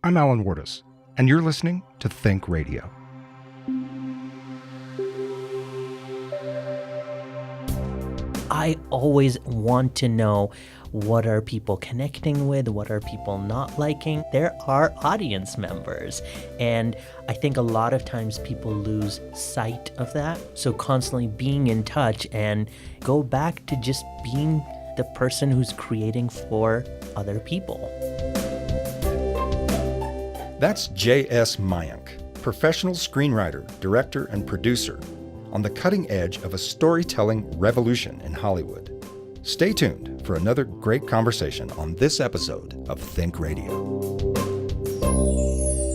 I'm Alan Wardis, and you're listening to Think Radio. I always want to know, what are people connecting with? What are people not liking? There are audience members. And I think a lot of times people lose sight of that. So constantly being in touch and go back to just being the person who's creating for other people. That's JS Mayank, professional screenwriter, director, and producer, on the cutting edge of a storytelling revolution in Hollywood. Stay tuned for another great conversation on this episode of Think Radio.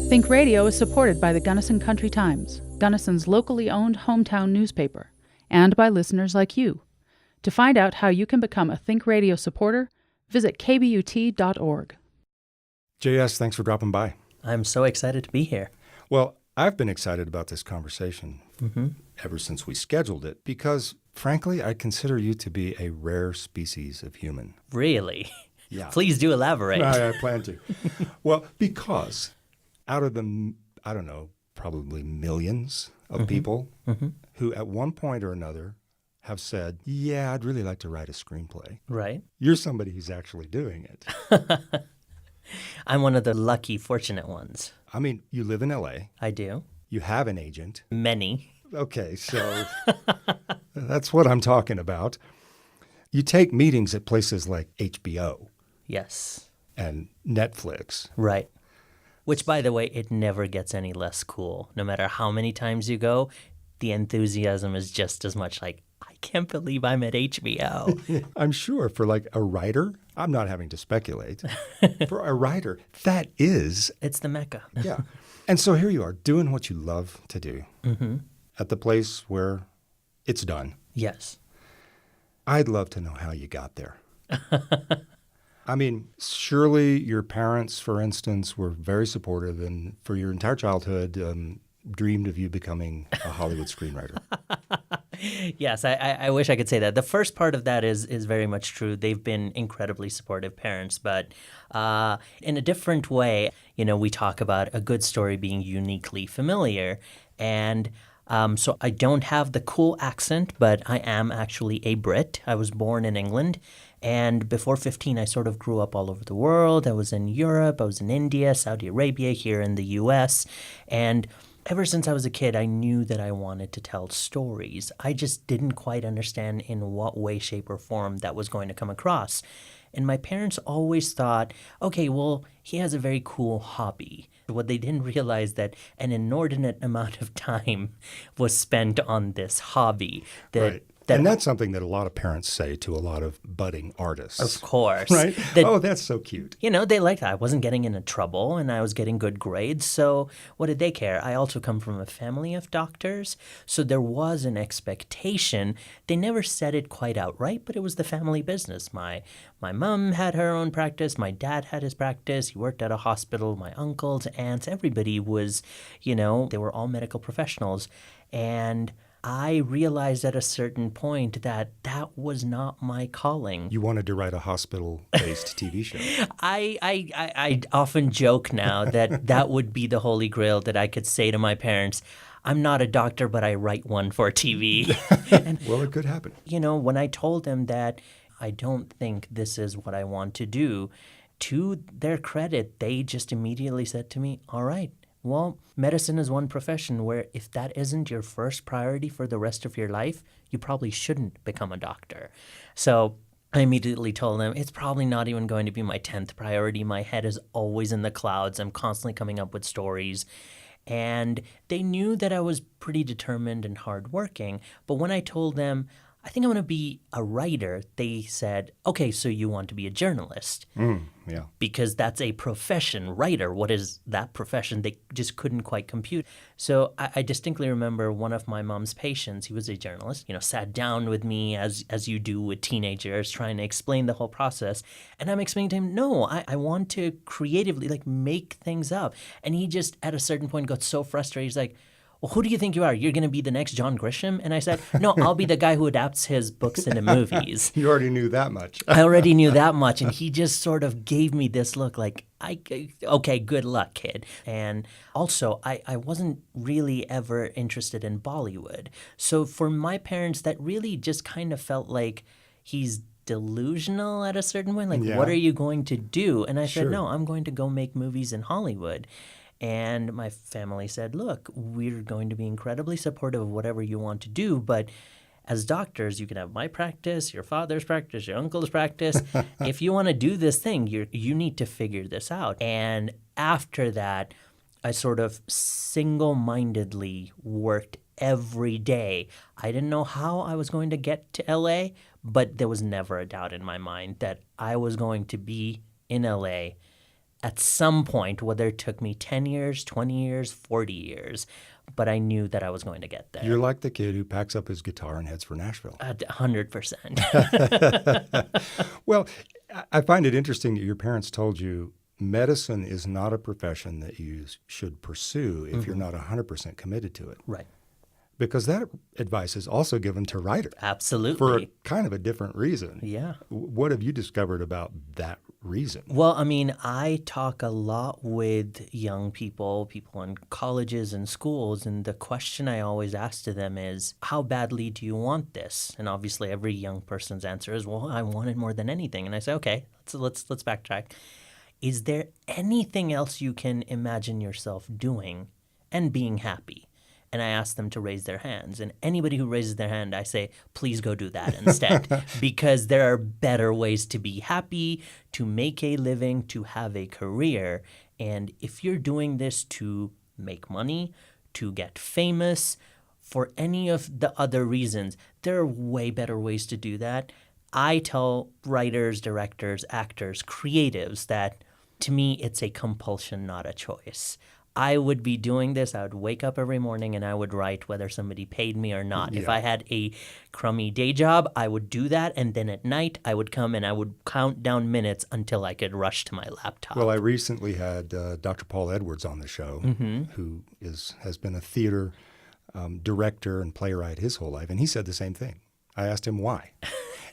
Think Radio is supported by the Gunnison Country Times, Gunnison's locally owned hometown newspaper, and by listeners like you. To find out how you can become a Think Radio supporter, visit kbut.org. JS, thanks for dropping by. I'm so excited to be here. Well, I've been excited about this conversation ever since we scheduled it because, frankly, I consider you to be a rare species of human. Really? Yeah. Please do elaborate. I plan to. Well, because out of the, I don't know, probably millions of people who at one point or another have said, yeah, I'd really like to write a screenplay. Right. You're somebody who's actually doing it. I'm one of the lucky, fortunate ones. I mean, you live in L.A. I do. You have an agent. Many. Okay, so that's what I'm talking about. You take meetings at places like HBO. Yes. And Netflix. Right. Which, by the way, it never gets any less cool. No matter how many times you go, the enthusiasm is just as much like, I can't believe I'm at HBO. I'm sure for like a writer, I'm not having to speculate. For a writer, that is... It's the Mecca. Yeah. And so here you are doing what you love to do at the place where it's done. Yes. I'd love to know how you got there. I mean, surely your parents, for instance, were very supportive and for your entire childhood dreamed of you becoming a Hollywood screenwriter. Yes, I wish I could say that. The first part of that is very much true. They've been incredibly supportive parents, but in a different way. You know, we talk about a good story being uniquely familiar, and so I don't have the cool accent, but I am actually a Brit. I was born in England, and before 15, I sort of grew up all over the world. I was in Europe, I was in India, Saudi Arabia, here in the U.S., and ever since I was a kid, I knew that I wanted to tell stories. I just didn't quite understand in what way, shape, or form that was going to come across. And my parents always thought, okay, well, he has a very cool hobby. What they didn't realize that an inordinate amount of time was spent on this hobby. Right. And that's something that a lot of parents say to a lot of budding artists. Of course. Right? Oh, that's so cute. You know, they liked that. I wasn't getting into trouble and I was getting good grades. So what did they care? I also come from a family of doctors. So there was an expectation. They never said it quite outright, but it was the family business. My mom had her own practice. My dad had his practice. He worked at a hospital. My uncles, aunts, everybody was, you know, they were all medical professionals. And I realized at a certain point that that was not my calling. You wanted to write a hospital-based TV show. I often joke now that that would be the holy grail that I could say to my parents, I'm not a doctor, but I write one for TV. And, well, it could happen. You know, when I told them that I don't think this is what I want to do, to their credit, they just immediately said to me, all right. Well, medicine is one profession where if that isn't your first priority for the rest of your life, you probably shouldn't become a doctor. So I immediately told them it's probably not even going to be my 10th priority. My head is always in the clouds. I'm constantly coming up with stories. And they knew that I was pretty determined and hardworking. But when I told them, I think I'm going to be a writer, they said, okay, so you want to be a journalist. Yeah. Because that's a profession, writer. What is that profession? They just couldn't quite compute. So I distinctly remember one of my mom's patients, he was a journalist, you know, sat down with me as you do with teenagers, trying to explain the whole process. And I'm explaining to him, no, I want to creatively, like, make things up. And he just, at a certain point, got so frustrated. He's like, well, who do you think you are? You're going to be the next John Grisham? And I said, no, I'll be the guy who adapts his books into movies. You already knew that much. I already knew that much. And he just sort of gave me this look like, okay, good luck, kid. And also, I wasn't really ever interested in Bollywood. So for my parents, that really just kind of felt like he's delusional at a certain point. Like, Yeah. what are you going to do? And I Sure. said, no, I'm going to go make movies in Hollywood. And my family said, look, we're going to be incredibly supportive of whatever you want to do, but as doctors, you can have my practice, your father's practice, your uncle's practice. If you want to do this thing, you need to figure this out. And after that, I sort of single-mindedly worked every day. I didn't know how I was going to get to LA, but there was never a doubt in my mind that I was going to be in LA at some point, whether it took me 10 years, 20 years, 40 years, but I knew that I was going to get there. You're like the kid who packs up his guitar and heads for Nashville. 100%. Well, I find it interesting that your parents told you medicine is not a profession that you should pursue if you're not 100% committed to it. Right. Because that advice is also given to writers Absolutely. for kind of a different reason. Yeah. What have you discovered about that reason? Well, I mean, I talk a lot with young people in colleges and schools, and the question I always ask to them is, how badly do you want this? And obviously every young person's answer is, well, I want it more than anything. And I say, okay, let's backtrack. Is there anything else you can imagine yourself doing and being happy? And I ask them to raise their hands. And anybody who raises their hand, I say, please go do that instead. Because there are better ways to be happy, to make a living, to have a career. And if you're doing this to make money, to get famous, for any of the other reasons, there are way better ways to do that. I tell writers, directors, actors, creatives that to me it's a compulsion, not a choice. I would be doing this. I would wake up every morning and I would write whether somebody paid me or not. Yeah. If I had a crummy day job, I would do that. And then at night, I would come and I would count down minutes until I could rush to my laptop. Well, I recently had Dr. Paul Edwards on the show, who has been a theater director and playwright his whole life. And he said the same thing. I asked him why.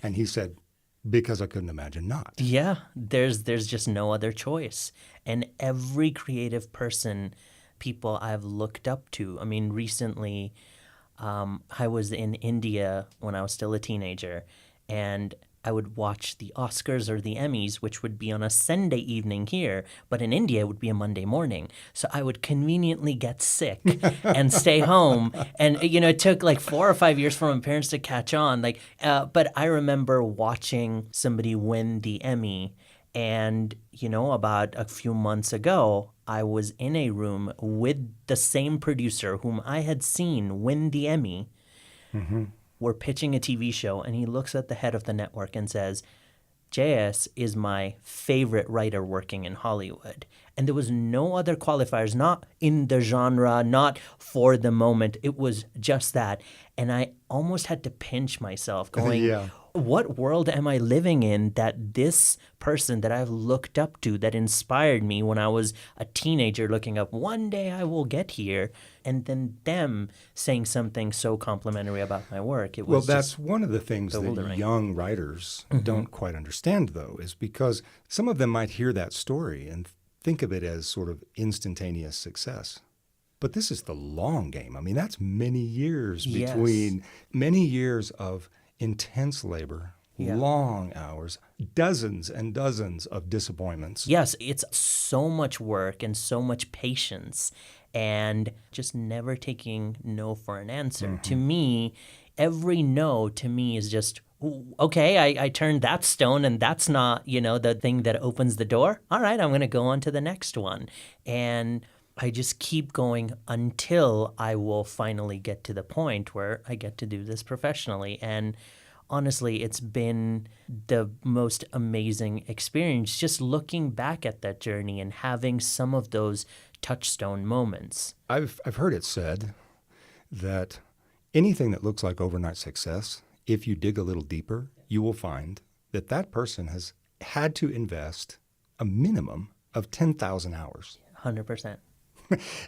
And he said, because I couldn't imagine not. Yeah, there's just no other choice. And every creative person, people I've looked up to. I mean, recently I was in India when I was still a teenager, and I would watch the Oscars or the Emmys, which would be on a Sunday evening here, but in India it would be a Monday morning. So I would conveniently get sick and stay home. And, it took like 4 or 5 years for my parents to catch on. But I remember watching somebody win the Emmy. And, about a few months ago, I was in a room with the same producer whom I had seen win the Emmy. Mm-hmm. We're pitching a TV show, and he looks at the head of the network and says, JS is my favorite writer working in Hollywood. And there was no other qualifiers, not in the genre, not for the moment. It was just that. And I almost had to pinch myself going, Yeah. What world am I living in that this person that I've looked up to, that inspired me when I was a teenager looking up, one day I will get here, and then them saying something so complimentary about my work. It was Well, that's one of the things that bewildering. young writers don't quite understand, though, is because some of them might hear that story and think of it as sort of instantaneous success. But this is the long game. I mean, that's many years Yes. between many years of intense labor, Yeah. long hours, dozens and dozens of disappointments. Yes, it's so much work and so much patience and just never taking no for an answer. To me, every no to me is just, okay, I turned that stone and that's not, the thing that opens the door. All right, I'm going to go on to the next one. And I just keep going until I will finally get to the point where I get to do this professionally. And honestly, it's been the most amazing experience just looking back at that journey and having some of those touchstone moments. I've heard it said that anything that looks like overnight success, if you dig a little deeper, you will find that that person has had to invest a minimum of 10,000 hours. 100%.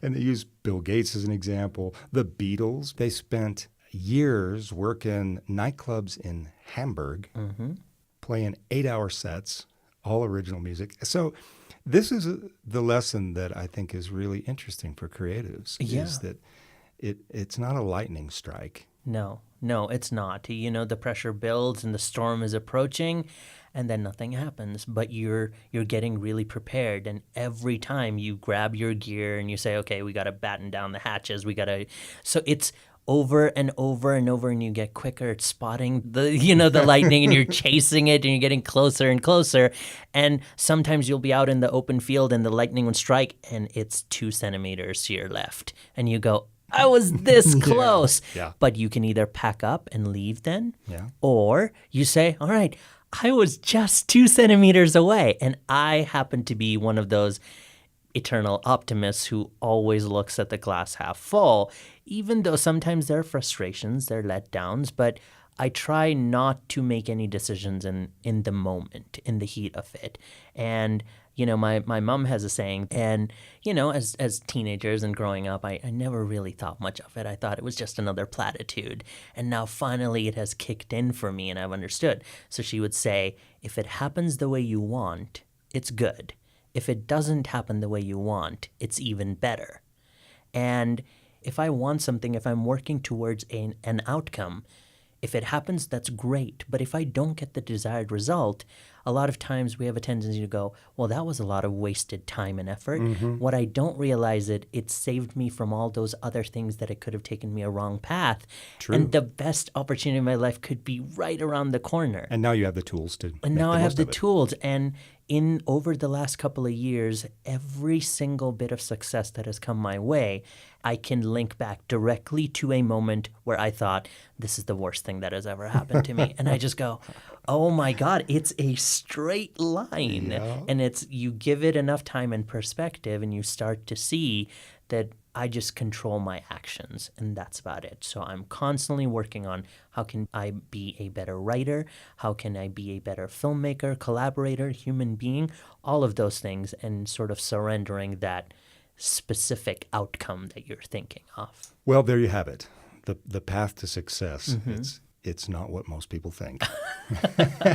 And they use Bill Gates as an example. The Beatles, they spent years working nightclubs in Hamburg, playing 8-hour sets, all original music. So this is the lesson that I think is really interesting for creatives, is that it's not a lightning strike. No, it's not. You know, the pressure builds and the storm is approaching, and then nothing happens. But you're getting really prepared, and every time you grab your gear and you say, okay, we got to batten down the hatches. So it's over and over and over, and you get quicker at spotting the lightning, and you're chasing it, and you're getting closer and closer. And sometimes you'll be out in the open field, and the lightning will strike, and it's 2 centimeters to your left, and you go, I was this close. Yeah. But you can either pack up and leave then, Yeah. or you say, all right, I was just 2 centimeters away. And I happen to be one of those eternal optimists who always looks at the glass half full, even though sometimes there are frustrations, there are letdowns, but I try not to make any decisions in the moment, in the heat of it. And you know, my mom has a saying, and, you know, as teenagers and growing up, I never really thought much of it. I thought it was just another platitude. And now finally it has kicked in for me and I've understood. So she would say, if it happens the way you want, it's good. If it doesn't happen the way you want, it's even better. And if I want something, if I'm working towards an outcome, if it happens, that's great. But if I don't get the desired result, a lot of times we have a tendency to go, well, that was a lot of wasted time and effort. What I don't realize it saved me from all those other things that it could have taken me a wrong path. True. And the best opportunity in my life could be right around the corner. And now you have the tools to And make now the I have most the of it. tools. And over the last couple of years, every single bit of success that has come my way, I can link back directly to a moment where I thought, this is the worst thing that has ever happened to me. And I just go, oh my God, it's a straight line. Yeah. And you give it enough time and perspective and you start to see that I just control my actions, and that's about it. So I'm constantly working on how can I be a better writer, how can I be a better filmmaker, collaborator, human being, all of those things, and sort of surrendering that specific outcome that you're thinking of. Well, there you have it. The path to success. It's not what most people think.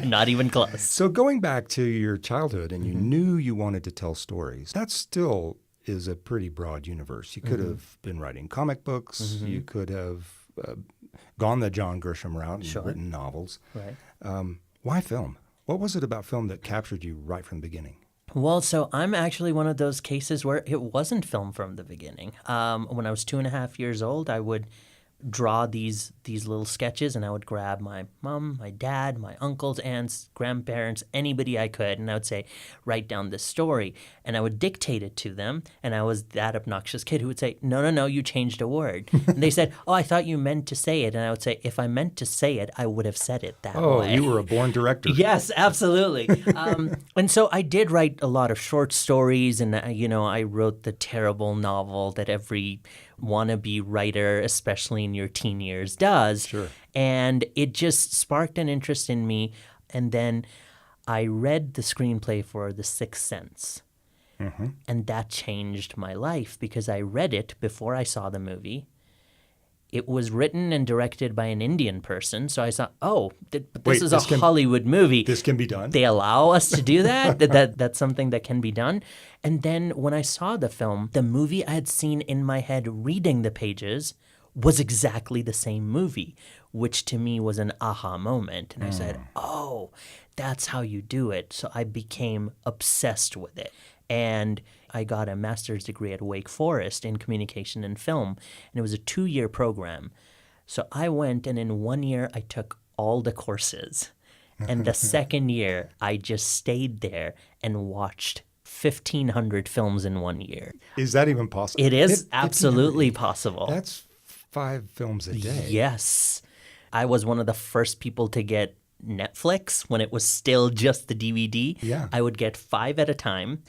Not even close. So going back to your childhood, and you knew you wanted to tell stories, that still is a pretty broad universe. You could have been writing comic books. You could have gone the John Grisham route and written novels. Right. Why film? What was it about film that captured you right from the beginning? Well, so I'm actually one of those cases where it wasn't film from the beginning. When I was 2.5 years old, I would draw these little sketches, and I would grab my mom, my dad, my uncles, aunts, grandparents, anybody I could, and I would say, write down this story. And I would dictate it to them, and I was that obnoxious kid who would say, no, you changed a word. And they said, oh, I thought you meant to say it. And I would say, if I meant to say it, I would have said it that way. Oh, you were a born director. Yes, absolutely. And so I did write a lot of short stories, and I wrote the terrible novel that every wannabe writer, especially in your teen years, does. Sure. And it just sparked an interest in me. And then I read the screenplay for The Sixth Sense. And that changed my life because I read it before I saw the movie. It was written and directed by an Indian person. So I thought, but this is a Hollywood movie. This can be done. They allow us to do that? That's something that can be done. And then when I saw the film, the movie I had seen in my head reading the pages was exactly the same movie, which to me was an aha moment. And I said, oh, that's how you do it. So I became obsessed with it. And I got a master's degree at Wake Forest in communication and film, and it was a 2-year program. So I went, and in 1 year, I took all the courses. And the second year, I just stayed there and watched 1,500 films in 1 year. Is that even possible? It is absolutely possible. That's 5 films a day. Yes. I was one of the first people to get Netflix when it was still just the DVD. Yeah. I would get 5 at a time.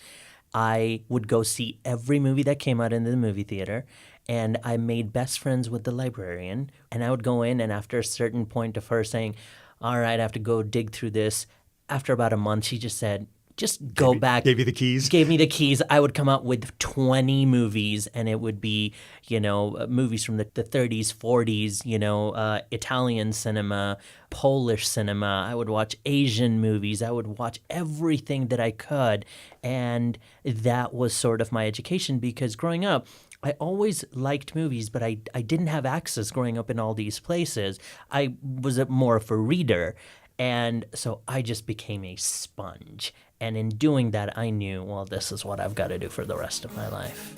I would go see every movie that came out in the movie theater, and I made best friends with the librarian. And I would go in, and after a certain point of her saying, all right, I have to go dig through this, after about a month, she just said, just go back. Gave you the keys? Gave me the keys. I would come out with 20 movies, and it would be, movies from the 30s, 40s, Italian cinema, Polish cinema. I would watch Asian movies. I would watch everything that I could. And that was sort of my education, because growing up, I always liked movies, but I didn't have access growing up in all these places. I was more of a reader. And so I just became a sponge. And in doing that, I knew, well, this is what I've got to do for the rest of my life.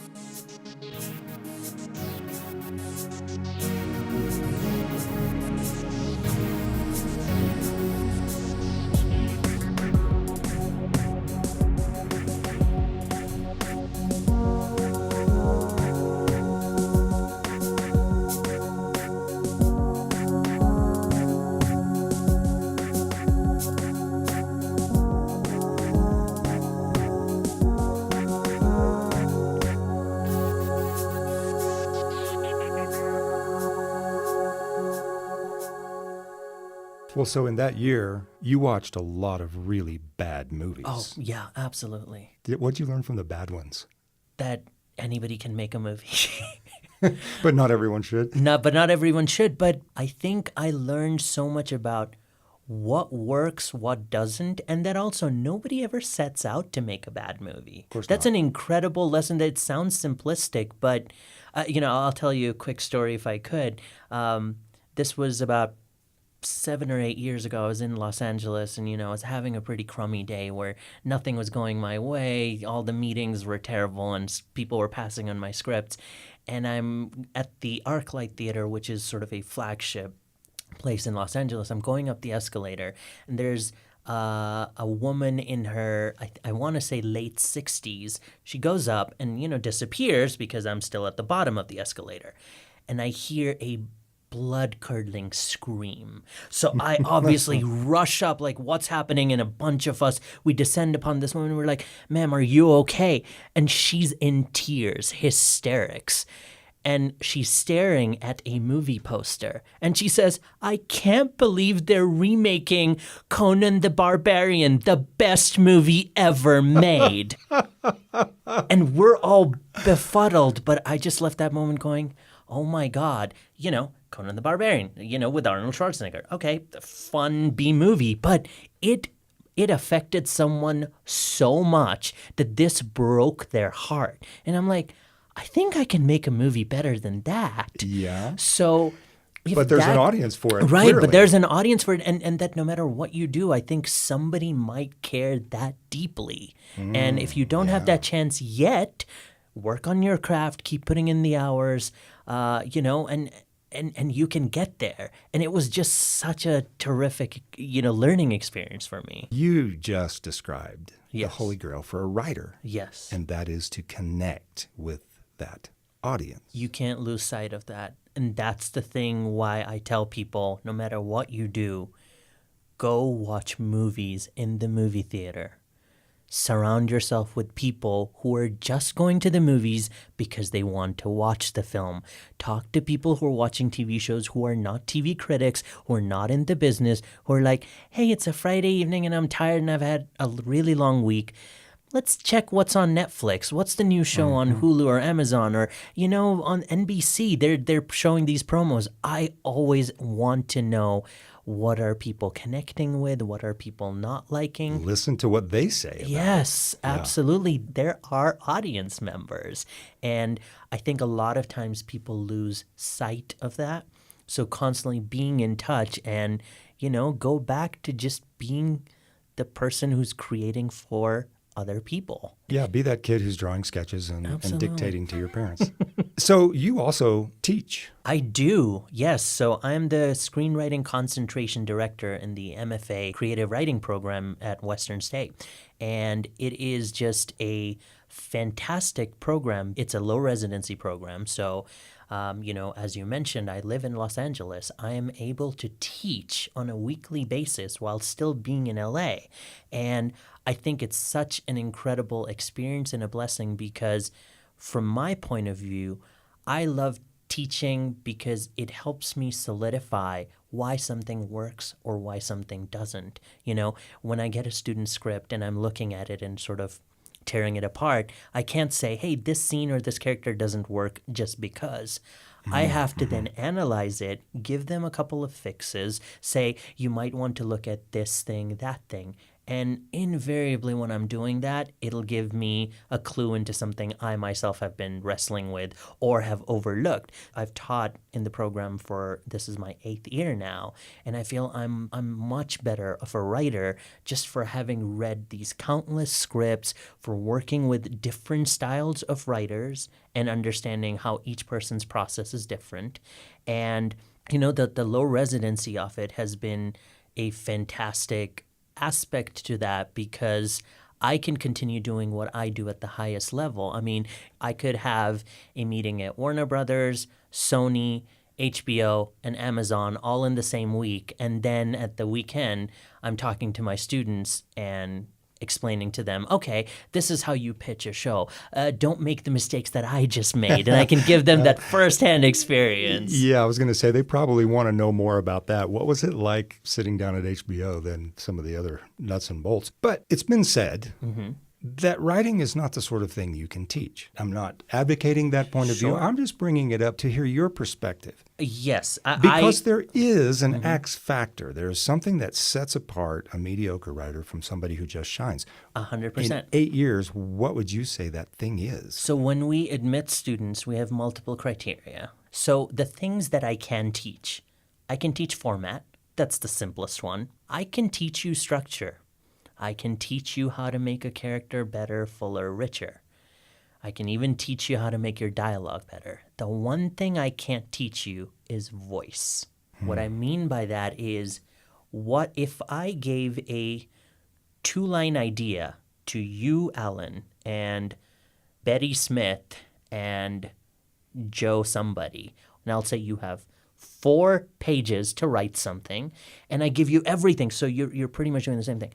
Well, so in that year, you watched a lot of really bad movies. Oh, yeah, absolutely. What'd you learn from the bad ones? That anybody can make a movie. But not everyone should. But not everyone should. But I think I learned so much about what works, what doesn't, and that also nobody ever sets out to make a bad movie. Of course That's not. an incredible lesson. That sounds simplistic, but I'll tell you a quick story if I could. This was about 7 or 8 years ago. I was in Los Angeles, and I was having a pretty crummy day where nothing was going my way. All the meetings were terrible, and people were passing on my scripts. And I'm at the ArcLight Theater, which is sort of a flagship place in Los Angeles. I'm going up the escalator, and there's a woman in her, I want to say late 60s. She goes up and, disappears because I'm still at the bottom of the escalator. And I hear a blood-curdling scream. So I obviously rush up, like, what's happening? And a bunch of us, we descend upon this woman. We're like, ma'am, are you okay? And she's in tears, hysterics. And she's staring at a movie poster. And she says, I can't believe they're remaking Conan the Barbarian, the best movie ever made. And we're all befuddled. But I just left that moment going, oh my God, Conan the Barbarian, with Arnold Schwarzenegger. Okay, fun B movie. But it affected someone so much that this broke their heart. And I'm like, I think I can make a movie better than that. Yeah. So, but there's an audience for it. Right, clearly. but there's an audience for it. And that no matter what you do, I think somebody might care that deeply. And if you don't have that chance yet, work on your craft, keep putting in the hours, and you can get there. And it was just such a terrific, learning experience for me. You just described the Yes. holy grail for a writer. Yes. And that is to connect with that audience. You can't lose sight of that. And that's the thing why I tell people, no matter what you do, go watch movies in the movie theater. Surround yourself with people who are just going to the movies because they want to watch the film. Talk to people who are watching TV shows who are not TV critics, who are not in the business, who are like, hey, it's a Friday evening and I'm tired and I've had a really long week. Let's check what's on Netflix. What's the new show on Hulu or Amazon or, on NBC? They're showing these promos. I always want to know, what are people connecting with? What are people not liking? Listen to what they say. About Yes, absolutely. There are audience members. And I think a lot of times people lose sight of that. So constantly being in touch and, go back to just being the person who's creating for other people. Yeah, be that kid who's drawing sketches and Absolutely. dictating to your parents. So you also teach. I do, yes. So I'm the Screenwriting Concentration Director in the MFA Creative Writing Program at Western State. And it is just a fantastic program. It's a low residency program. So, as you mentioned, I live in Los Angeles. I am able to teach on a weekly basis while still being in LA. And I think it's such an incredible experience and a blessing because from my point of view, I love teaching because it helps me solidify why something works or why something doesn't. When I get a student script and I'm looking at it and sort of tearing it apart, I can't say, hey, this scene or this character doesn't work just because. I have to then analyze it, give them a couple of fixes, say, you might want to look at this thing, that thing. And invariably when I'm doing that, it'll give me a clue into something I myself have been wrestling with or have overlooked. I've taught in the program this is my 8th year now, and I feel I'm much better of a writer just for having read these countless scripts, for working with different styles of writers and understanding how each person's process is different. And, the low residency of it has been a fantastic aspect to that because I can continue doing what I do at the highest level. I mean, I could have a meeting at Warner Brothers, Sony, HBO, and Amazon all in the same week. And then at the weekend, I'm talking to my students and explaining to them, okay, this is how you pitch a show. Don't make the mistakes that I just made. And I can give them that firsthand experience. Yeah, I was going to say they probably want to know more about that. What was it like sitting down at HBO than some of the other nuts and bolts? But it's been said that writing is not the sort of thing you can teach. I'm not advocating that point of view. I'm just bringing it up to hear your perspective. Yes. Because there is an X factor. There is something that sets apart a mediocre writer from somebody who just shines. 100%. In 8 years, what would you say that thing is? So when we admit students, we have multiple criteria. So the things that I can teach format. That's the simplest one. I can teach you structure. I can teach you how to make a character better, fuller, richer. I can even teach you how to make your dialogue better. The one thing I can't teach you is voice. What I mean by that is, what if I gave a 2-line idea to you, Alan, and Betty Smith, and Joe somebody, and I'll say you have 4 pages to write something, and I give you everything, so you're pretty much doing the same thing.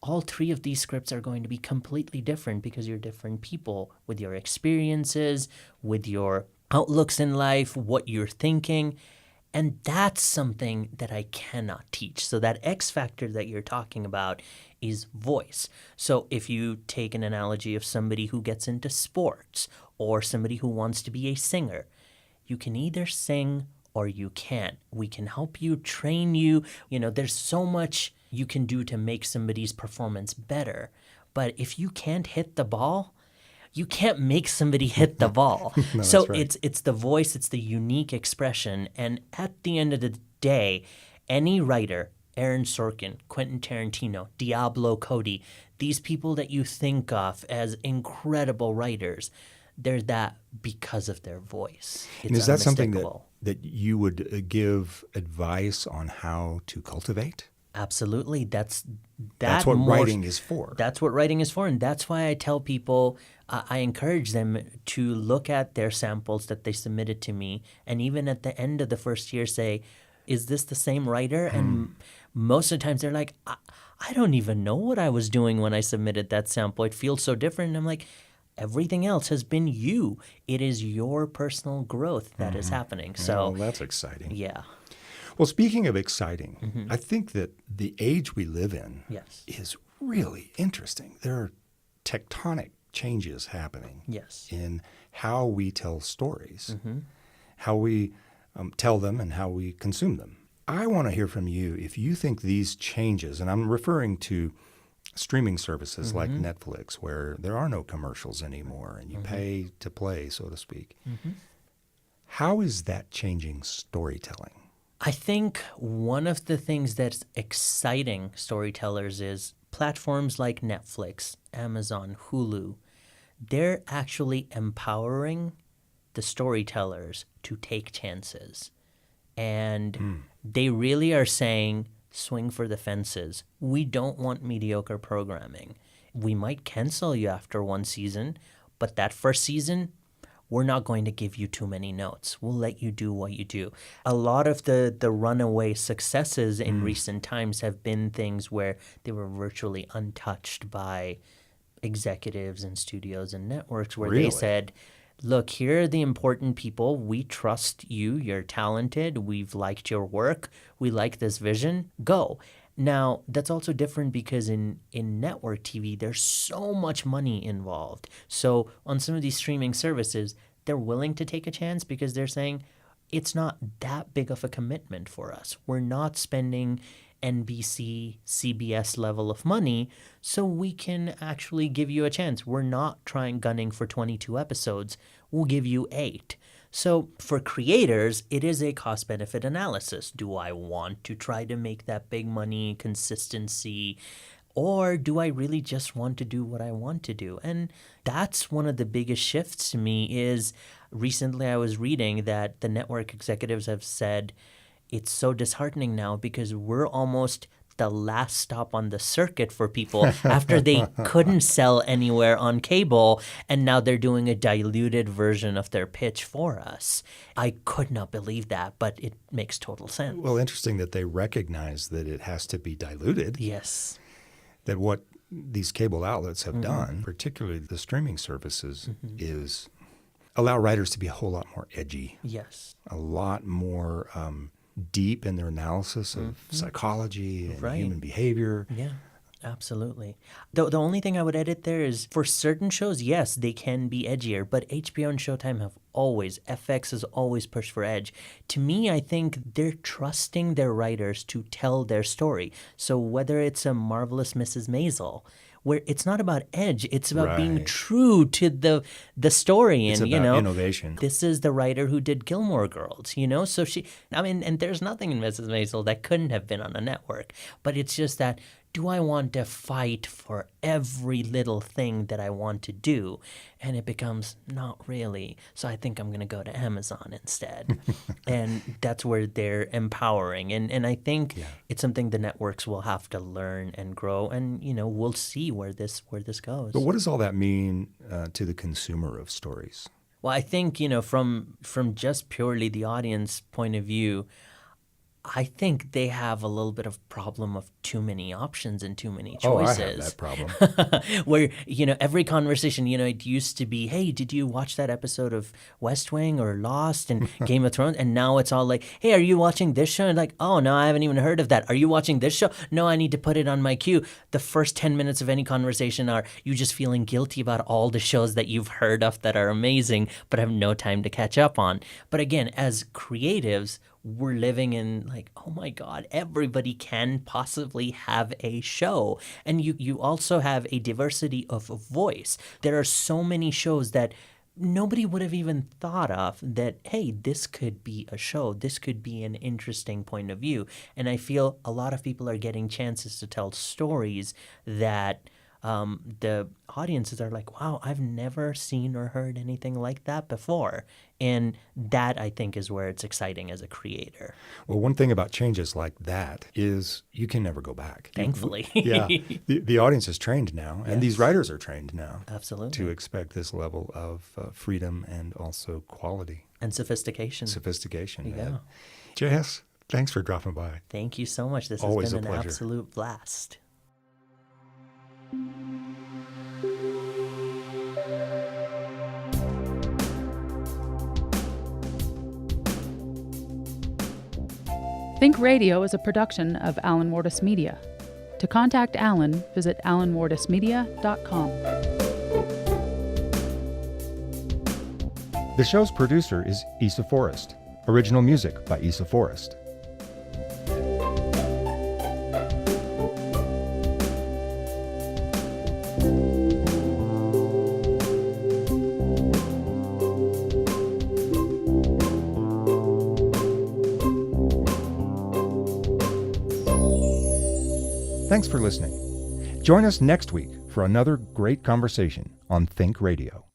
All 3 of these scripts are going to be completely different because you're different people with your experiences, with your outlooks in life, what you're thinking. And that's something that I cannot teach. So that X factor that you're talking about is voice. So if you take an analogy of somebody who gets into sports or somebody who wants to be a singer, you can either sing or you can't. We can help you, train you. There's so much you can do to make somebody's performance better. But if you can't hit the ball, you can't make somebody hit the ball. No, so that's right. it's the voice, it's the unique expression. And at the end of the day, any writer, Aaron Sorkin, Quentin Tarantino, Diablo Cody, these people that you think of as incredible writers, they're that because of their voice. And is that something that you would give advice on how to cultivate? Absolutely. That's what writing is for. That's what writing is for. And that's why I tell people, I encourage them to look at their samples that they submitted to me. And even at the end of the first year, say, is this the same writer? And most of the times they're like, I don't even know what I was doing when I submitted that sample. It feels so different. And I'm like, everything else has been you. It is your personal growth that is happening. So that's exciting. Yeah. Well, speaking of exciting, I think that the age we live in is really interesting. There are tectonic changes happening in how we tell stories, how we tell them, and how we consume them. I want to hear from you if you think these changes, and I'm referring to streaming services like Netflix, where there are no commercials anymore and you pay to play, so to speak. How is that changing storytelling? I think one of the things that's exciting storytellers is platforms like Netflix, Amazon, Hulu. They're actually empowering the storytellers to take chances. And they really are saying, swing for the fences. We don't want mediocre programming. We might cancel you after 1 season, but that first season, we're not going to give you too many notes. We'll let you do what you do. A lot of the runaway successes in recent times have been things where they were virtually untouched by executives and studios and networks where they said, look, here are the important people. We trust you. You're talented. We've liked your work. We like this vision. Go. Now, that's also different because in network TV, there's so much money involved. So on some of these streaming services, they're willing to take a chance because they're saying, it's not that big of a commitment for us. We're not spending NBC, CBS level of money, so we can actually give you a chance. We're not gunning for 22 episodes. We'll give you 8. So for creators, it is a cost-benefit analysis. Do I want to try to make that big money consistency? Or do I really just want to do what I want to do? And that's one of the biggest shifts to me is recently I was reading that the network executives have said it's so disheartening now because we're almost the last stop on the circuit for people after they couldn't sell anywhere on cable, and now they're doing a diluted version of their pitch for us. I could not believe that, but it makes total sense. Well, interesting that they recognize that it has to be diluted. Yes. That what these cable outlets have done, particularly the streaming services, is allow writers to be a whole lot more edgy. Yes. A lot more deep in their analysis of psychology and human behavior. Yeah, absolutely. The only thing I would edit there is for certain shows, yes, they can be edgier, but HBO and Showtime have FX has always pushed for edge. To me, I think they're trusting their writers to tell their story. So whether it's a Marvelous Mrs. Maisel, where it's not about edge, it's about being true to the story. It's and about innovation. This is the writer who did Gilmore Girls, so and there's nothing in Mrs. Maisel that couldn't have been on a network. But it's just that, do I want to fight for every little thing that I want to do? And it becomes not really. So I think I'm going to go to Amazon instead. And that's where they're empowering. And I think it's something the networks will have to learn and grow. And, we'll see where this goes. But what does all that mean to the consumer of stories? Well, I think, from just purely the audience point of view, I think they have a little bit of problem of too many options and too many choices. Oh, I have that problem. Where, every conversation, it used to be, hey, did you watch that episode of West Wing or Lost and Game of Thrones? And now it's all like, hey, are you watching this show? And like, oh, no, I haven't even heard of that. Are you watching this show? No, I need to put it on my queue. The first 10 minutes of any conversation are you just feeling guilty about all the shows that you've heard of that are amazing, but have no time to catch up on. But again, as creatives, we're living in like, oh my God, everybody can possibly have a show. And you also have a diversity of voice. There are so many shows that nobody would have even thought of that, hey, this could be a show. This could be an interesting point of view. And I feel a lot of people are getting chances to tell stories that the audiences are like, wow, I've never seen or heard anything like that before. And that, I think, is where it's exciting as a creator. Well, one thing about changes like that is you can never go back. Thankfully. The audience is trained now, and these writers are trained now. Absolutely. To expect this level of freedom and also quality. And sophistication. Yeah. JS, thanks for dropping by. Thank you so much. This Always has been a an pleasure. absolute blast. ThinkRadio is a production of Alan Wardis Media. To contact Alan, visit alanwardismedia.com. The show's producer is Issa Forrest. Original music by Issa Forrest. Thanks for listening. Join us next week for another great conversation on Think Radio.